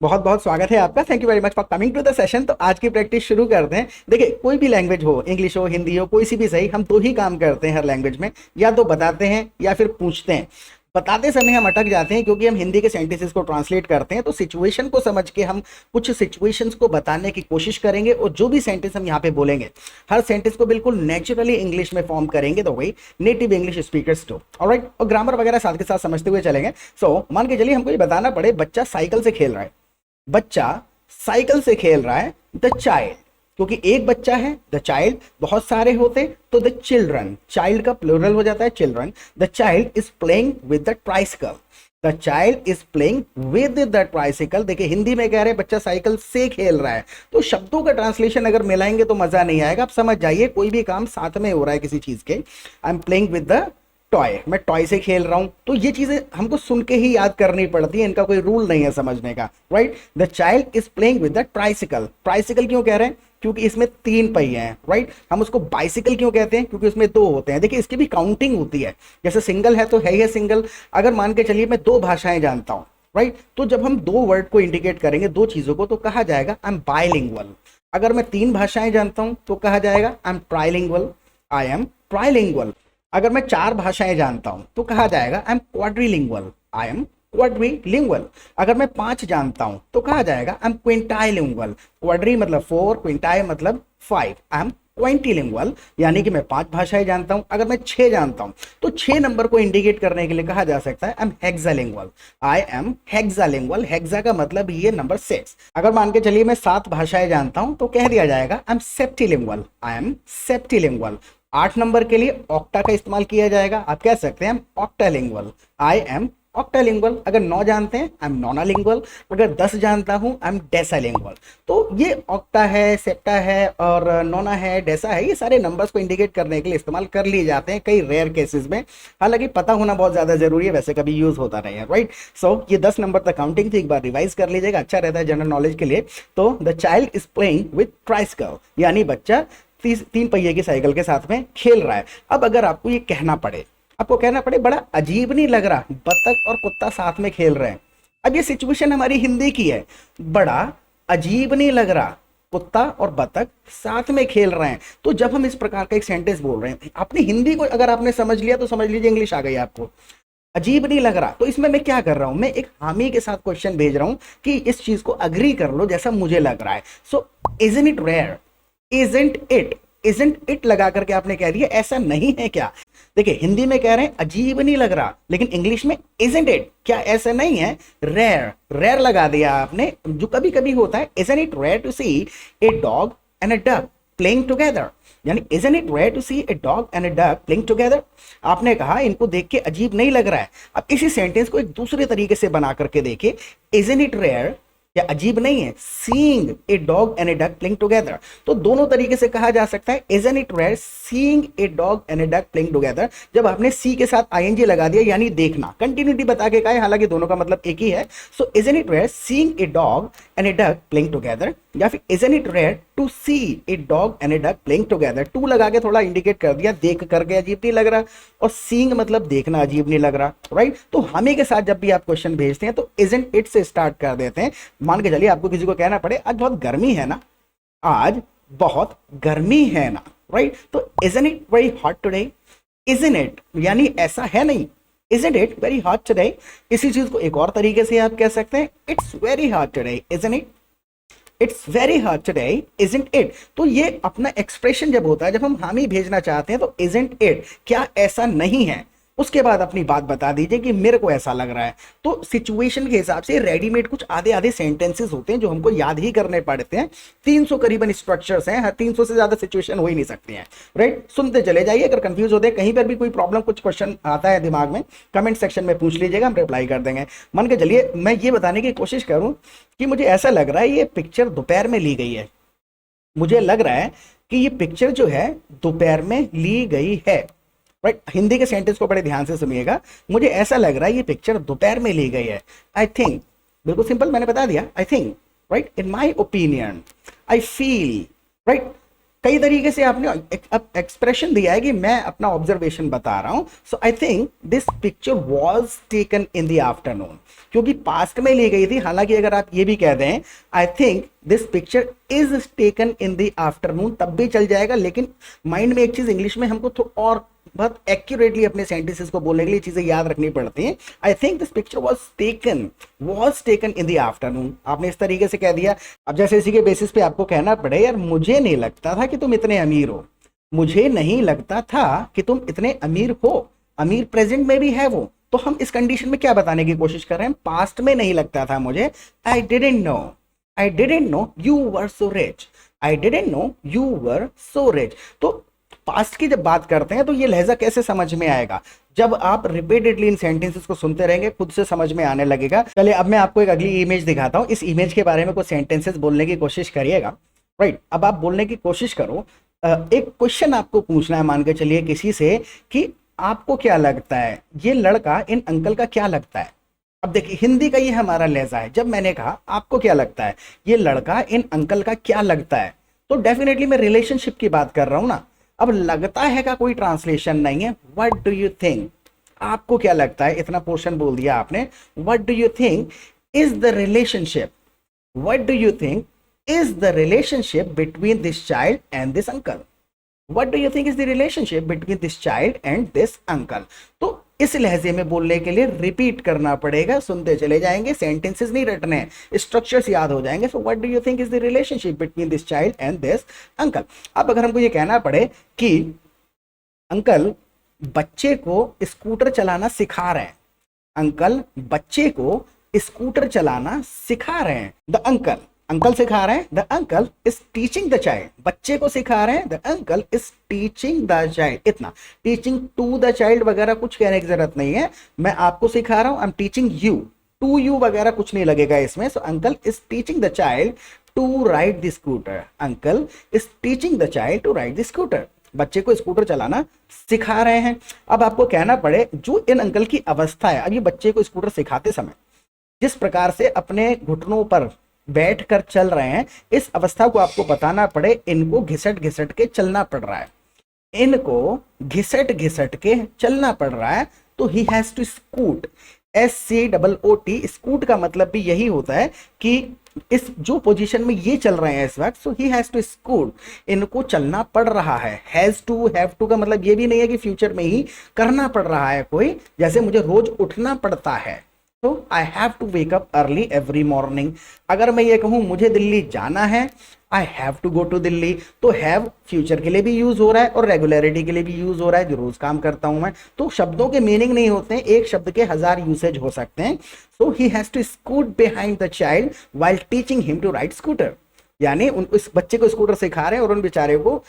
बहुत बहुत स्वागत है आपका। Thank you very much for coming to the session. तो आज की प्रैक्टिस शुरू करते हैं। देखिए, कोई भी लैंग्वेज हो, इंग्लिश हो, हिंदी हो, कोई सी भी सही, हम दो ही काम करते हैं हर लैंग्वेज में। या तो बताते हैं या फिर पूछते हैं। बताते समय हम अटक जाते हैं क्योंकि हम हिंदी के सेंटेंसेस को ट्रांसलेट करते हैं। तो सिचुएशन को समझ के हम कुछ सिचुएशंस को बताने की कोशिश करेंगे और जो भी सेंटेंस हम यहाँ पे बोलेंगे, हर सेंटेंस को बिल्कुल नेचुरली इंग्लिश में फॉर्म करेंगे, तो वही native English speakers too. Alright, और ग्रामर वगैरह साथ के साथ समझते हुए चलेंगे। सो मान के चलिए हमको ये बताना पड़े, बच्चा साइकिल से खेल रहा है। बच्चा साइकिल से खेल रहा है। द चाइल्ड, क्योंकि एक बच्चा है, द चाइल्ड बहुत सारे होते तो द चिल्ड्रन, चाइल्ड का प्लूरल हो जाता है children. The child is playing with the tricycle. The child is playing with the tricycle. देखिए, हिंदी में कह रहे हैं बच्चा साइकिल से खेल रहा है, तो शब्दों का ट्रांसलेशन अगर मिलाएंगे तो मजा नहीं आएगा। आप समझ जाइए, कोई भी काम साथ में हो रहा है किसी चीज के। I am playing with the toy, मैं टॉय से खेल रहा हूं। तो ये चीजें हमको सुन के ही याद करनी पड़ती है, इनका कोई रूल नहीं है समझने का। Right, the child is playing with the tricycle. Tricycle क्यों कह रहे हैं? क्योंकि इसमें तीन पहिए हैं। राइट, हम उसको बाइसिकल क्यों कहते हैं? क्योंकि उसमें दो होते हैं। देखिए, इसकी भी काउंटिंग होती है। जैसे सिंगल है तो है ही सिंगल। अगर मान के चलिए मैं दो भाषाएं जानता हूं, राइट, तो जब हम दो वर्ड को इंडिकेट करेंगे, दो चीजों को, तो कहा जाएगा आई एम बायलिंगुअल। अगर मैं तीन भाषाएं जानता हूं तो कहा जाएगा I am trilingual. I am trilingual. अगर मैं चार भाषाएं जानता हूं तो कहा जाएगा आई एम क्वाड्रीलिंगुअल। I am क्वाड्रीलिंगुअल। अगर मैं पांच जानता हूं तो कहा जाएगा आई एम क्विंटाइलिंगुअल। क्वाड्री मतलब फोर, क्विंटाई मतलब फाइव। आई एम क्विंटिलिंगुअल, यानी कि मैं पांच भाषाएं जानता हूं। अगर मैं छह जानता हूं तो छह नंबर को इंडिकेट करने के लिए कहा जा सकता है I am hexalingual. I am hexalingual. Hexa का मतलब ये नंबर सिक्स। अगर मान के चलिए मैं सात भाषाएं जानता हूं तो कह दिया जाएगा आई एम सेप्टिलिंगुअल। I am सेप्टिलिंगुअल। आठ नंबर के लिए ऑक्टा का इस्तेमाल किया जाएगा, आप कह सकते हैं ऑक्टालिंगुअल। I am ऑक्टालिंगुअल। अगर नौ जानते हैं आई एम नॉनालिंगुअल। अगर 10 जानता हूं आई एम डेसालिंगुअल। तो ये ऑक्टा है, सेप्टा है और नोना है, डेसा है, ये सारे नंबर्स को इंडिकेट करने के लिए इस्तेमाल कर लिए जाते हैं कई रेयर केसेस में। हालांकि पता होना बहुत ज्यादा जरूरी है, वैसे कभी यूज होता नहीं है। राइट, सो ये 10 नंबर तक काउंटिंग थी, एक बार रिवाइज कर लीजिएगा, अच्छा रहता है जनरल नॉलेज के लिए। तो the child is playing with tricycle, यानी बच्चा तीन पहिए की साइकिल के साथ में खेल रहा है। अब अगर आपको ये कहना पड़े, आपको कहना पड़े बड़ा अजीब नहीं लग रहा बतख और कुत्ता साथ में खेल रहे हैं। अब ये सिचुएशन हमारी हिंदी की है। बड़ा अजीब नहीं लग रहा कुत्ता और बतख साथ में खेल रहे हैं। तो जब हम इस प्रकार का एक सेंटेंस बोल रहे हैं, अपनी हिंदी को अगर आपने समझ लिया तो समझ लीजिए इंग्लिश आ गई आपको। अजीब नहीं लग रहा, तो इसमें मैं क्या कर रहा हूं, मैं एक हामी के साथ क्वेश्चन भेज रहा हूं कि इस चीज को अग्री कर लो जैसा मुझे लग रहा है। So isn't it rare, isn't it, isn't it लगा करके आपने कह दिया ऐसा नहीं है क्या। देखिए, हिंदी में कह रहे हैं अजीब नहीं लग रहा, लेकिन इंग्लिश में इजंट इट, क्या ऐसा नहीं है? रेयर, रेयर लगा दिया आपने, जो कभी कभी होता है। Isn't it rare to see a dog and a duck playing together, यानी isn't it rare to see a dog and a duck playing together. आपने कहा इनको देख के अजीब नहीं लग रहा है। अब इसी सेंटेंस को एक दूसरे तरीके से बना करके देखिए, इजंट इट रेयर, क्या अजीब नहीं है, seeing a dog and a duck playing together. तो दोनों तरीके से कहा जा सकता है, isn't it rare seeing a dog and a duck playing together. जब आपने सी के साथ आईएनजी लगा दिया, यानी देखना, कंटिन्यूटी बता के कहा है, हालांकि दोनों का मतलब एक ही है। So isn't it rare seeing a dog and a duck playing together, या फिर isn't it rare to see a dog and a duck playing together. To लगा के थोड़ा इंडिकेट कर दिया, देख करके अजीब नहीं लग रहा, और सीइंग मतलब देखना अजीब नहीं लग रहा। राइट, तो हमें के साथ जब भी आप क्वेश्चन भेजते हैं तो इजंट इट से स्टार्ट कर देते हैं। मान के चलिए आपको किसी को कहना पड़े आज बहुत गर्मी है ना, आज बहुत गर्मी है ना, राइट, तो isn't it very hot today. Isn't it यानी ऐसा है नहीं, isn't it very hot today. इसी चीज को एक और तरीके से आप कह सकते हैं, it's very hot today, isn't it, it's very hot today, isn't it. तो ये अपना एक्सप्रेशन जब होता है, जब हम हामी भेजना चाहते हैं, तो इजंट इट, क्या ऐसा नहीं है, उसके बाद अपनी बात बता दीजिए कि मेरे को ऐसा लग रहा है। तो सिचुएशन के हिसाब से रेडीमेड कुछ आधे आधे सेंटेंसेस होते हैं जो हमको याद ही करने पड़ते हैं। 300 करीबन स्ट्रक्चर्स हैं, हर 300 से ज्यादा सिचुएशन हो ही नहीं सकती हैं। राइट, सुनते चले जाइए। अगर कंफ्यूज होते हैं, कहीं पर भी कोई प्रॉब्लम, कुछ क्वेश्चन आता है दिमाग में, कमेंट सेक्शन में पूछ लीजिएगा, हम रिप्लाई कर देंगे। मान के चलिए मैं ये बताने की कोशिश करूं कि मुझे ऐसा लग रहा है ये पिक्चर दोपहर में ली गई है। मुझे लग रहा है कि ये पिक्चर जो है दोपहर में ली गई है। राइट, हिंदी के सेंटेंस को बड़े ध्यान से सुनिएगा। मुझे ऐसा लग रहा है ये पिक्चर दोपहर में ली गई है। आई थिंक, बिल्कुल सिंपल, मैंने बता दिया, I think. Right, in my opinion, I feel. Right, कई तरीके से आपने एक्सप्रेशन दिया है कि मैं अपना ऑब्जर्वेशन बता रहा हूं। So I think this picture was taken in the afternoon, क्योंकि पास्ट में ली गई थी। हालांकि अगर आप ये भी कह दें आई think this picture is taken in the afternoon, तब भी चल जाएगा। लेकिन माइंड में एक चीज इंग्लिश में हमको और बहुत एक्यूरेटली अपने सेंटेंसेस को बोलने के लिए चीजें याद रखनी पड़ती हैं। आई think this picture was taken in the afternoon. आपने इस तरीके से कह दिया। अब जैसे इसी के बेसिस पे आपको कहना पड़े, यार मुझे नहीं लगता था कि तुम इतने अमीर हो, मुझे नहीं लगता था कि तुम इतने अमीर हो। अमीर प्रेजेंट में भी है वो, तो हम इस कंडीशन में क्या बताने की कोशिश कर रहे हैं? पास्ट में नहीं लगता था मुझे। I didn't know you were so rich, I didn't know you were so rich. तो पास्ट की जब बात करते हैं तो ये लहजा कैसे समझ में आएगा? जब आप रिपीटेडली इन सेंटेंसेस को सुनते रहेंगे, खुद से समझ में आने लगेगा। चलिए अब मैं आपको एक अगली इमेज दिखाता हूं। इस इमेज के बारे में कुछ सेंटेंसेस बोलने की कोशिश करिएगा। राइट, अब आप बोलने की कोशिश करो। एक क्वेश्चन आपको पूछना है, मान के चलिए किसी से, कि आपको क्या लगता है ये लड़का इन अंकल का क्या लगता है? अब देखिए हिंदी का ये हमारा लहजा है। जब मैंने कहा आपको क्या लगता है ये लड़का इन अंकल का क्या लगता है, तो डेफिनेटली मैं रिलेशनशिप की बात कर रहा हूं ना। अब लगता है का कोई ट्रांसलेशन नहीं है। व्हाट डू यू थिंक, आपको क्या लगता है, इतना पोर्शन बोल दिया आपने। What do you think is the relationship, what do you think is the relationship between this child and this uncle, what do you think is the relationship between this child and this uncle. तो इस लहजे में बोलने के लिए repeat करना पड़ेगा, सुनते चले जाएंगे, सेंटेंसेस नहीं रटने हैं, स्ट्रक्चर्स याद हो जाएंगे। So what do you think is the relationship between this child and this uncle. अब अगर हमको ये कहना पड़े कि अंकल बच्चे को स्कूटर चलाना सिखा रहे हैं, अंकल बच्चे को स्कूटर चलाना सिखा रहे हैं। द अंकल सिखा रहे हैं, the uncle is teaching the child, बच्चे को सिखा रहे हैं, the uncle is teaching the child. इतना टीचिंग टू द चाइल्ड वगैरह कुछ कहने की जरूरत नहीं है। मैं आपको सिखा रहा हूं, I am teaching you, to you वगैरह कुछ नहीं लगेगा इसमें। So uncle is teaching the child to ride the scooter, uncle is teaching the child to ride the scooter, बच्चे को स्कूटर चलाना सिखा रहे हैं। अब आपको कहना पड़े जो इन अंकल की अवस्था है, अब ये बच्चे को स्कूटर सिखाते समय जिस प्रकार से अपने घुटनों पर बैठ कर चल रहे हैं, इस अवस्था को आपको बताना पड़े इनको घिसट घिसट के चलना पड़ रहा है, इनको घिसट घिसट के चलना पड़ रहा है। तो he has to scoot, SCOOT, scoot का मतलब भी यही होता है कि इस जो पोजीशन में ये चल रहे हैं इस वक्त, सो ही हैज टू स्कूट, इनको चलना पड़ रहा है। हैज टू, हैव टू का मतलब ये भी नहीं है कि फ्यूचर में ही करना पड़ रहा है कोई, जैसे मुझे रोज उठना पड़ता है, तो I have to wake up early every morning. अगर मैं ये कहूं मुझे दिल्ली जाना है, I have to go to Delhi, तो हैव फ्यूचर के लिए भी यूज हो रहा है और रेगुलरिटी के लिए भी यूज हो रहा है, जो रोज काम करता हूं मैं। तो शब्दों के मीनिंग नहीं होते हैं, एक शब्द के 1000 यूसेज हो सकते हैं। So he has to scoot behind the child while teaching him to ride scooter, यानी उस बच्चे को स्कूटर सिखा रहे हैं और उन बेचारे को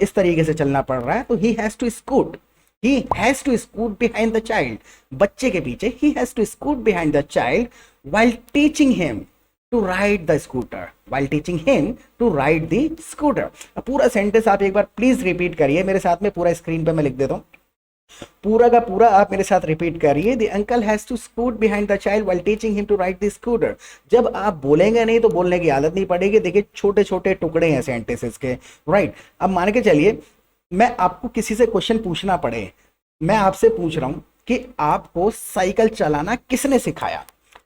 इस तरीके से चलना पड़ रहा है। तो he has to scoot, he has to scoot behind the child, बच्चे के पीछे he has to scoot behind the child while teaching him to ride the scooter, while teaching him to ride the scooter। पूरा sentence आप एक बार please repeat करिए मेरे साथ में, पूरा स्क्रीन पे मैं लिख देता हूँ, पूरा का पूरा आप मेरे साथ रिपीट करिए। The uncle has to scoot behind the child while teaching him to ride the scooter। जब आप बोलेंगे नहीं तो बोलने की आदत नहीं पड़ेगी। देखिए छोटे छोटे टुकड़े हैं सेंटेंसेस के, राइट। अब मान के चलिए मैं आपको किसी से क्वेश्चन पूछना पड़े, मैं आपसे पूछ रहा हूं कि आपको साइकिल चलाना किसने सिखाया।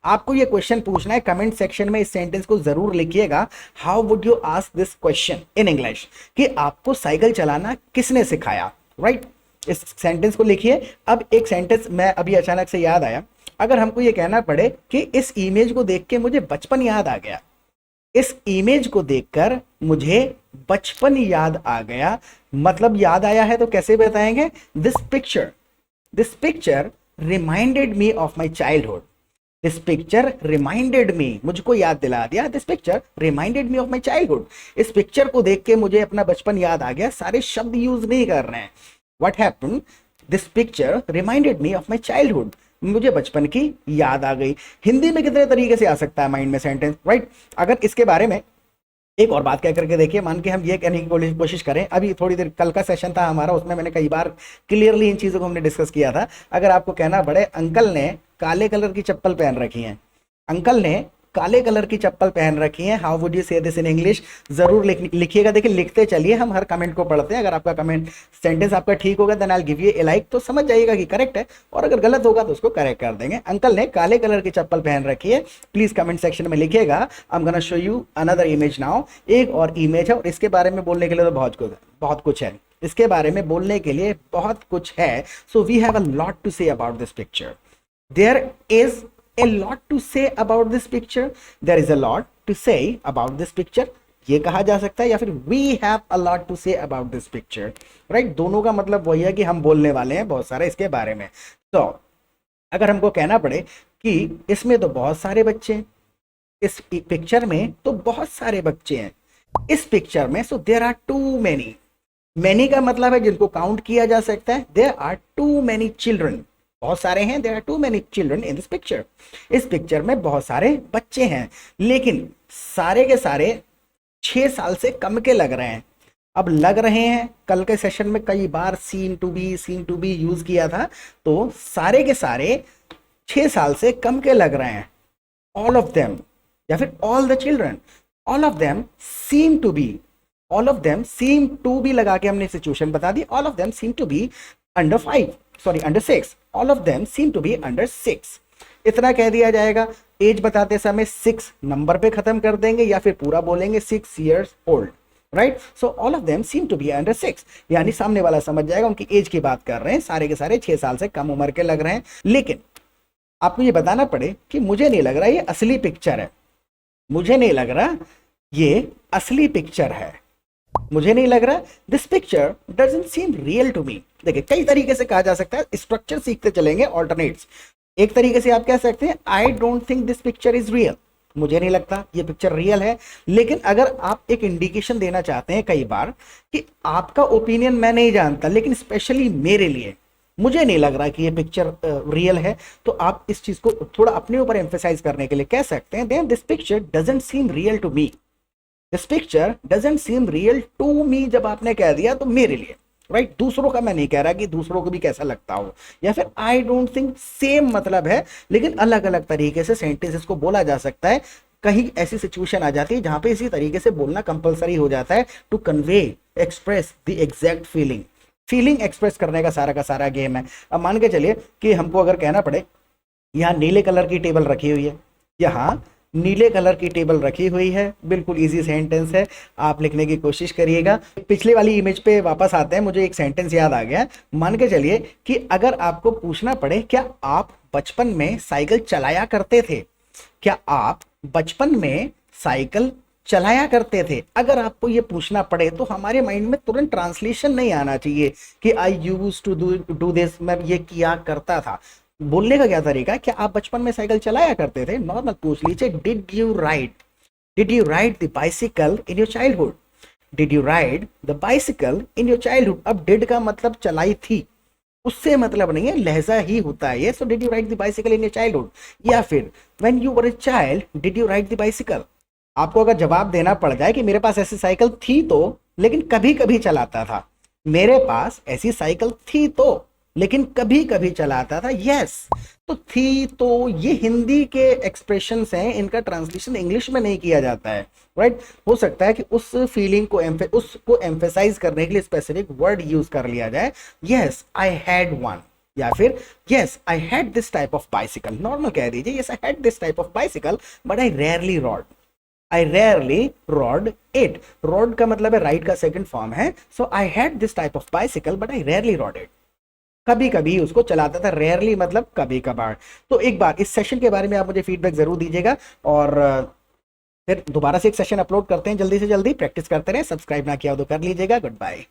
आपको ये क्वेश्चन पूछना है, कमेंट सेक्शन में इस सेंटेंस को जरूर लिखिएगा, how would you ask this question in English, कि आपको साइकिल चलाना किसने सिखाया, राइट। इस सेंटेंस को लिखिए। अब एक सेंटेंस मैं अभी अचानक से याद आया, अगर हमको ये कहना पड़े कि इस इमेज को देख के मुझे बचपन याद आ गया, इस इमेज को देखकर मुझे बचपन याद आ गया, मतलब याद आया है तो कैसे बताएंगे? This picture reminded me of my childhood, this picture reminded me, मुझको याद दिला दिया, this picture reminded me of my childhood. इस पिक्चर को देख के मुझे अपना बचपन याद आ गया। सारे शब्द यूज नहीं कर रहे हैं। What happened, this picture reminded me of my childhood, मुझे बचपन की याद आ गई। हिंदी में कितने तरीके से आ सकता है माइंड में सेंटेंस, राइट। अगर इसके बारे में एक और बात कह करके देखिए, मान के हम ये कहने की कोशिश करें, अभी थोड़ी देर कल का सेशन था हमारा, उसमें मैंने कई बार क्लियरली इन चीज़ों को हमने डिस्कस किया था। अगर आपको कहना पड़े अंकल ने काले कलर की चप्पल पहन रखी है, अंकल ने काले कलर की चप्पल पहन रखी है। हाउ वुड यू से दिस इन इंग्लिश? जरूर लिखिएगा। देखिए लिखते चलिए, हम हर कमेंट को पढ़ते हैं। अगर आपका कमेंट सेंटेंस आपका ठीक होगा then I will give you a like, तो समझ जाइएगा कि करेक्ट है, और अगर गलत होगा तो उसको करेक्ट कर देंगे। अंकल ने काले कलर की चप्पल पहन रखी है, प्लीज कमेंट सेक्शन में लिखिएगा। I am gonna show you another image now. एक और इमेज है, और इसके बारे में बोलने के लिए तो बहुत कुछ है। इसके बारे में बोलने के लिए बहुत कुछ है। So we have a lot to say about this picture. There is a lot to say about this picture. There is a lot to say about this picture. ये कहा जा सकता है, या फिर we have a lot to say about this picture. Right? दोनों का मतलब वही है कि हम बोलने वाले हैं बहुत सारे इसके बारे में। तो अगर हमको कहना पड़े कि इसमें तो बहुत सारे बच्चे हैं, इस पिक्चर में तो बहुत सारे बच्चे हैं इस पिक्चर में, so there are too many. Many का मतलब है जिनको काउंट किया जा सकता है। There are too many children. बहुत सारे हैं। There are too many children in this picture. इस पिक्चर में बहुत सारे बच्चे हैं, लेकिन सारे के सारे 6 साल से कम के लग रहे हैं। अब लग रहे हैं, कल के सेशन में कई बार सीन टू बी यूज किया था, तो सारे के सारे 6 साल से कम के लग रहे हैं। ऑल ऑफ देम, या फिर all the children, all of them seem to be, all of them seem to be लगा के हमने सिचुएशन बता दी। All of them seem to be under 6। All of them seem to be under 6। इतना कह दिया जाएगा। एज बताते समय 6 नंबर पे खत्म कर देंगे, या फिर पूरा बोलेंगे 6 years old, right? So all of them seem to be under 6, यानी सामने वाला समझ जाएगा उनकी एज की बात कर रहे हैं। सारे के सारे 6 साल से कम उम्र के लग रहे हैं। लेकिन आपको ये बताना पड़े कि मुझे नहीं लग रहा ये असली पिक्चर है, मुझे नहीं लग रहा ये असली पिक्चर है, मुझे नहीं लग रहा this picture doesn't seem real to me. देखिए कई तरीके से कहा जा सकता है, स्ट्रक्चर सीखते चलेंगे, ऑल्टरनेट्स। एक तरीके से आप कह सकते हैं I don't think this picture is real, मुझे नहीं लगता ये पिक्चर रियल है। लेकिन अगर आप एक इंडिकेशन देना चाहते हैं कई बार कि आपका ओपिनियन मैं नहीं जानता, लेकिन स्पेशली मेरे लिए मुझे नहीं लग रहा कि ये पिक्चर रियल है, तो आप इस चीज को थोड़ा अपने ऊपर एम्फेसाइज करने के लिए कह सकते हैं then this picture doesn't seem real to me. This picture doesn't seem real to me जब आपने कह दिया तो मेरे लिए, राइट? दूसरों का मैं नहीं कह रहा कि दूसरों को भी कैसा लगता हो, या फिर आई डोंट थिंक सेम मतलब है, लेकिन अलग अलग तरीके से सेंटेंसेस को बोला जा सकता है। कहीं ऐसी सिचुएशन आ जाती है जहां पे इसी तरीके से बोलना कंपलसरी हो जाता है to convey express the exact feeling express करने का सारा गेम है। अब मान के चलिए कि हमको अगर कहना पड़े यहाँ नीले कलर की टेबल रखी हुई है, यहाँ नीले कलर की टेबल रखी हुई है, बिल्कुल इजी सेंटेंस है, आप लिखने की कोशिश करिएगा। पिछले वाली इमेज पे वापस आते हैं, मुझे एक सेंटेंस याद आ गया। मान के चलिए कि अगर आपको पूछना पड़े क्या आप बचपन में साइकिल चलाया करते थे, क्या आप बचपन में साइकिल चलाया करते थे, अगर आपको ये पूछना पड़े तो हमारे माइंड में तुरंत ट्रांसलेशन नहीं आना चाहिए कि I used to do this, मैं ये किया करता था। बोलने का क्या तरीका है, क्या आप बचपन में साइकिल चलाया करते थे? नॉर्मल पूछ लीजिए, did you ride the bicycle in your childhood, did you ride the bicycle in your childhood. अब डिड का मतलब चलाई थी, उससे मतलब नहीं है, लहजा ही होता है ये। So did you ride the bicycle in your childhood, या फिर when you were a child did you ride the bicycle. आपको अगर जवाब देना पड़ जाए कि मेरे पास ऐसी साइकिल थी तो, लेकिन कभी कभी चलाता था, मेरे पास ऐसी साइकिल थी तो, लेकिन कभी कभी चलाता था, यस। तो थी तो ये हिंदी के एक्सप्रेशंस हैं, इनका ट्रांसलेशन इंग्लिश में नहीं किया जाता है, राइट? हो सकता है कि उस फीलिंग को उसको एम्फेसाइज करने के लिए स्पेसिफिक वर्ड यूज कर लिया जाए, यस आई हैड वन, या फिर yes I had this type of bicycle. Normal कह दीजिए yes I had this type of bicycle but I rarely rode it। rode का मतलब है राइड का सेकंड फॉर्म है। So I had this type of bicycle but I rarely rode it। कभी कभी उसको चलाता था, रेयरली मतलब कभी कभार। तो एक बार इस सेशन के बारे में आप मुझे फीडबैक जरूर दीजिएगा, और फिर दोबारा से एक सेशन अपलोड करते हैं जल्दी से जल्दी। प्रैक्टिस करते रहे, सब्सक्राइब ना किया हो तो कर लीजिएगा। Good bye.